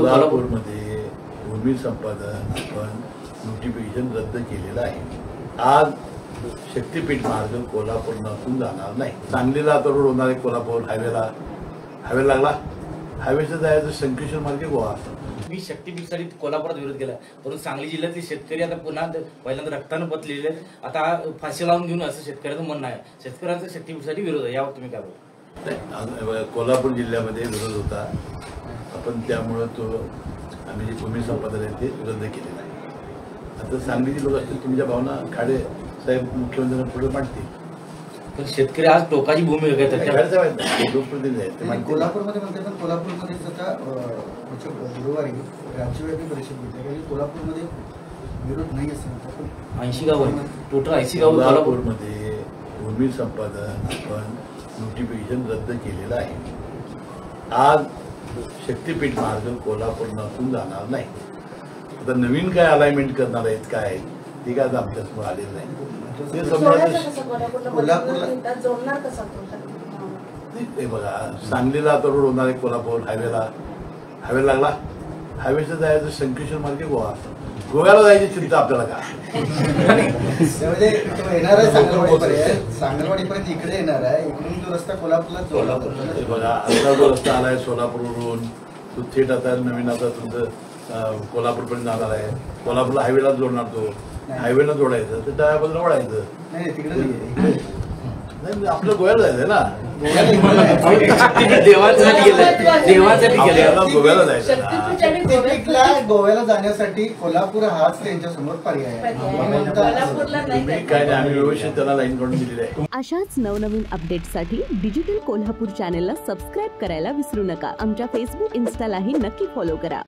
कोल्हापूरमध्ये भूमी संपादन आपण नोटिफिकेशन रद्द केलेलं आहे। आज शक्तीपीठ मार्ग कोल्हापूरमधून जाणार नाही। सांगलीला आता रोड होणार आहे, कोल्हापूर हायवे लागला, हायवेचं जायचं संकेश्वर मार्गे गोवा। मी शक्तीपीठसाठी कोल्हापुरात विरोध केला, परंतु सांगली जिल्ह्यातले शेतकरी आता पुन्हा पहिल्यांदा रक्तानं बदलेले आता फाशी लावून घेऊन असं शेतकऱ्याचं म्हणणं आहे। शेतकऱ्यांचा शक्तीपीठसाठी विरोध आहे, यावर तुम्ही काय बोलता? कोल्हापूर जिल्ह्यामध्ये विरोध होता आपण, त्यामुळे तो आम्ही जे भूमी संपादन आहे ते रद्द केलेलं आहे। आता सांगलीचे लोक असतील, तुमच्या भावना खाडे साहेब मुख्यमंत्र्यांना पुढे मांडतील, पण शेतकरी आज टोकाची भूमिका घेतात। लोकप्रतिनिधी आहेत कोल्हापूरमध्ये म्हणते, पण कोल्हापूरमध्ये आता गुरुवारी राज्यव्यापी परिषद घेतली, कोल्हापूरमध्ये विरोध नाही असं म्हणतात। 80 गाव टोटल 80 गाव कोल्हापूरमध्ये भूमी संपादन आपण नोटिफिकेशन रद्द केलेलं आहे। आज शक्तीपीठ मार्ग कोल्हापूरमधून जाणार नाही। आता नवीन काय अलाइनमेंट करणार आहेत काय ते काय आमच्यासमोर आलेलं नाही। ते बघा, सांगलीला आता रोड होणार आहे, कोल्हापूर हायवे लागला, हायवेचं जायचं संकेश्वर मार्गे गोव्याला जायची चिंता आपल्याला का? येणार आहे सांगलवाडीपर्यंत इकडे येणार आहे, इकडून जो रस्ता कोल्हापूरला बघा, आता जो रस्ता आलाय सोलापूरवरून तो थेट आता नवीन आता तुमचं कोल्हापूरपर्यंत जाणार आहे। कोल्हापूरला हायवेला जोडणार, तो हायवेला जोडायचं तर डाव्या बाजूला वळायचं। नाही तिकडे आपलं गोव्याला जायचंय ना, गोव्याला जायचं। गोव्याला जाण्यासाठी कोल्हापूर हाच त्यांच्यासमोर पर्याय आहे। काय नाही, आम्ही व्यवस्थित त्याला लाईन काढून दिलेली आहे। अशाच नवनवीन अपडेट्ससाठी डिजिटल कोल्हापूर चॅनेलला सबस्क्राईब करायला विसरू नका। आमच्या फेसबुक, इन्स्टालाही नक्की फॉलो करा।